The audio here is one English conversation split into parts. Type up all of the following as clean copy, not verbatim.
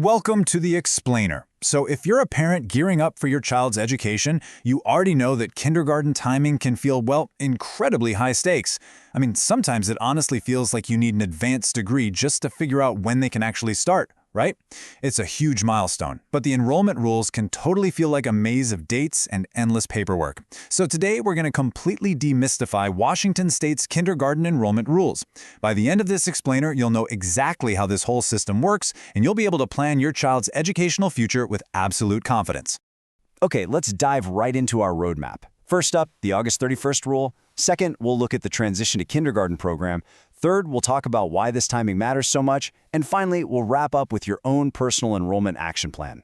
Welcome to the Explainer. So if you're a parent gearing up for your child's education, you already know that kindergarten timing can feel, well, incredibly high stakes. I mean, sometimes it honestly feels like you need an advanced degree just to figure out when they can actually start, right? It's a huge milestone, but the enrollment rules can totally feel like a maze of dates and endless paperwork. So today we're going to completely demystify Washington State's kindergarten enrollment rules. By the end of this explainer, you'll know exactly how this whole system works, and you'll be able to plan your child's educational future with absolute confidence. Okay, let's dive right into our roadmap. First up, the August 31st rule. Second, we'll look at the transition to kindergarten program. Third, we'll talk about why this timing matters so much. And finally, we'll wrap up with your own personal enrollment action plan.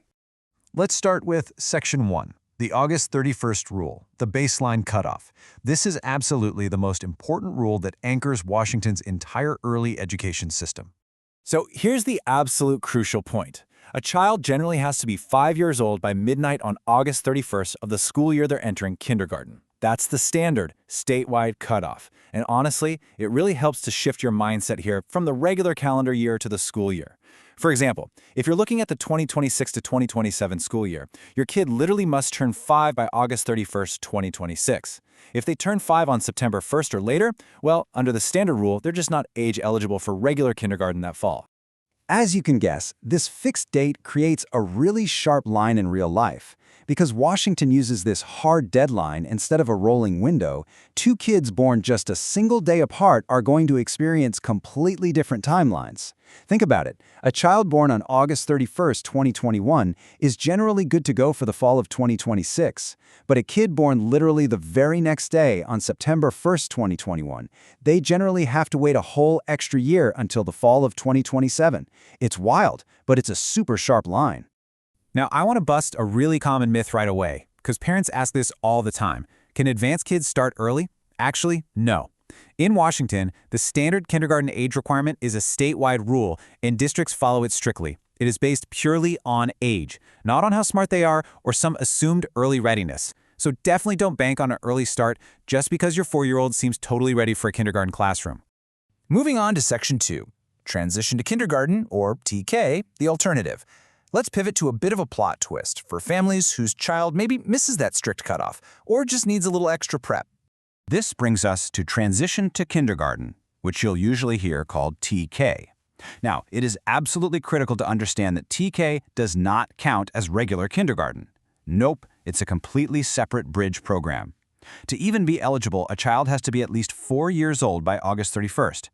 Let's start with Section 1, the August 31st rule, the baseline cutoff. This is absolutely the most important rule that anchors Washington's entire early education system. So here's the absolute crucial point. A child generally has to be 5 years old by midnight on August 31st of the school year they're entering kindergarten. That's the standard statewide cutoff. And honestly, it really helps to shift your mindset here from the regular calendar year to the school year. For example, if you're looking at the 2026 to 2027 school year, your kid literally must turn 5 by August 31st, 2026. If they turn 5 on September 1st or later, well, under the standard rule, they're just not age eligible for regular kindergarten that fall. As you can guess, this fixed date creates a really sharp line in real life. Because Washington uses this hard deadline instead of a rolling window, two kids born just a single day apart are going to experience completely different timelines. Think about it. A child born on August 31st, 2021 is generally good to go for the fall of 2026. But a kid born literally the very next day on September 1st, 2021, they generally have to wait a whole extra year until the fall of 2027. It's wild, but it's a super sharp line. Now, I want to bust a really common myth right away, because parents ask this all the time. Can advanced kids start early? Actually, no. In Washington, the standard kindergarten age requirement is a statewide rule, and districts follow it strictly. It is based purely on age, not on how smart they are or some assumed early readiness. So definitely don't bank on an early start just because your 4-year-old seems totally ready for a kindergarten classroom. Moving on to Section 2, Transition to Kindergarten, or TK, the alternative. Let's pivot to a bit of a plot twist for families whose child maybe misses that strict cutoff or just needs a little extra prep. This brings us to transition to kindergarten, which you'll usually hear called TK. Now, it is absolutely critical to understand that TK does not count as regular kindergarten. Nope, it's a completely separate bridge program. To even be eligible, a child has to be at least 4 years old by August 31st.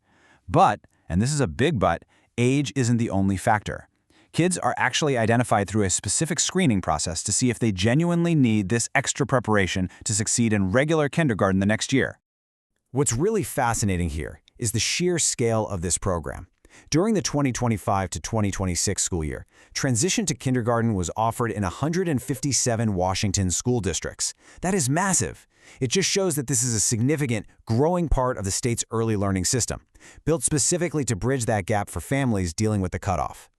But, and this is a big but, age isn't the only factor. Kids are actually identified through a specific screening process to see if they genuinely need this extra preparation to succeed in regular kindergarten the next year. What's really fascinating here is the sheer scale of this program. During the 2025 to 2026 school year, transition to kindergarten was offered in 157 Washington school districts. That is massive. It just shows that this is a significant, growing part of the state's early learning system, built specifically to bridge that gap for families dealing with the cutoff.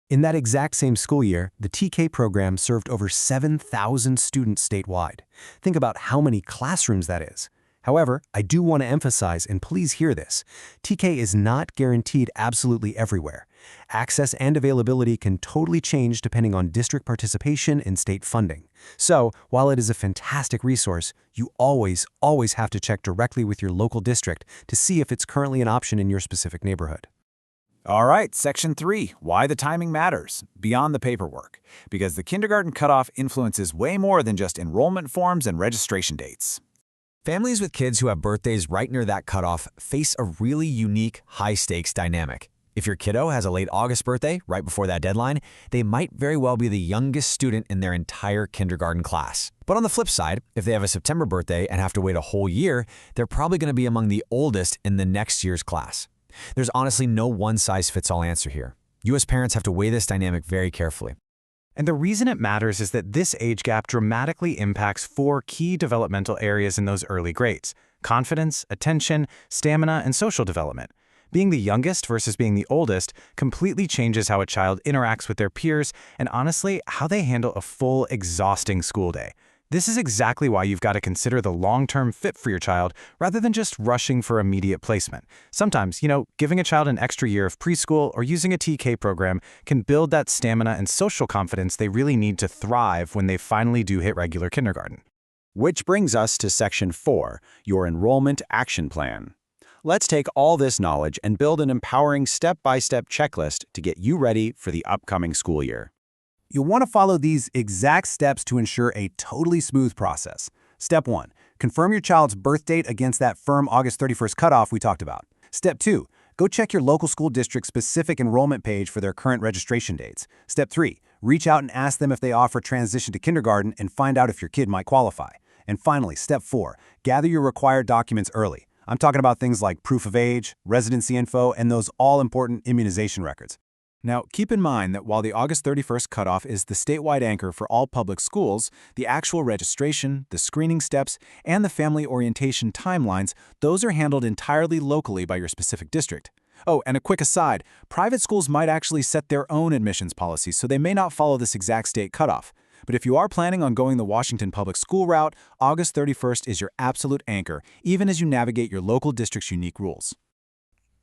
In that exact same school year, the TK program served over 7,000 students statewide. Think about how many classrooms that is. However, I do want to emphasize, and please hear this, TK is not guaranteed absolutely everywhere. Access and availability can totally change depending on district participation and state funding. So, while it is a fantastic resource, you always have to check directly with your local district to see if it's currently an option in your specific neighborhood. All right, Section 3, why the timing matters, beyond the paperwork. Because the kindergarten cutoff influences way more than just enrollment forms and registration dates. Families with kids who have birthdays right near that cutoff face a really unique, high-stakes dynamic. If your kiddo has a late August birthday right before that deadline, they might very well be the youngest student in their entire kindergarten class. But on the flip side, if they have a September birthday and have to wait a whole year, they're probably going to be among the oldest in the next year's class. There's honestly no one-size-fits-all answer here. U.S. parents have to weigh this dynamic very carefully. And the reason it matters is that this age gap dramatically impacts 4 key developmental areas in those early grades: confidence, attention, stamina, and social development. Being the youngest versus being the oldest completely changes how a child interacts with their peers and honestly, how they handle a full, exhausting school day. This is exactly why you've got to consider the long-term fit for your child rather than just rushing for immediate placement. Sometimes, giving a child an extra year of preschool or using a TK program can build that stamina and social confidence they really need to thrive when they finally do hit regular kindergarten. Which brings us to Section 4, your Enrollment Action Plan. Let's take all this knowledge and build an empowering step-by-step checklist to get you ready for the upcoming school year. You'll want to follow these exact steps to ensure a totally smooth process. Step 1. Confirm your child's birth date against that firm August 31st cutoff we talked about. Step 2. Go check your local school district's specific enrollment page for their current registration dates. Step 3. Reach out and ask them if they offer transition to kindergarten and find out if your kid might qualify. And finally, Step 4. Gather your required documents early. I'm talking about things like proof of age, residency info, and those all-important immunization records. Now, keep in mind that while the August 31st cutoff is the statewide anchor for all public schools, the actual registration, the screening steps, and the family orientation timelines, those are handled entirely locally by your specific district. Oh, and a quick aside, private schools might actually set their own admissions policies, so they may not follow this exact state cutoff. But if you are planning on going the Washington public school route, August 31st is your absolute anchor, even as you navigate your local district's unique rules.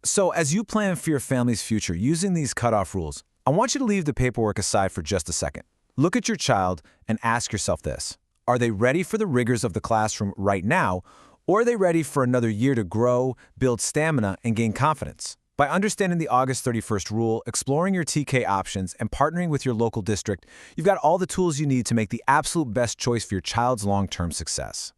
So as you plan for your family's future using these cutoff rules, I want you to leave the paperwork aside for just a second. Look at your child and ask yourself this. Are they ready for the rigors of the classroom right now, or are they ready for another year to grow, build stamina, and gain confidence? By understanding the August 31st rule, exploring your TK options, and partnering with your local district, you've got all the tools you need to make the absolute best choice for your child's long-term success.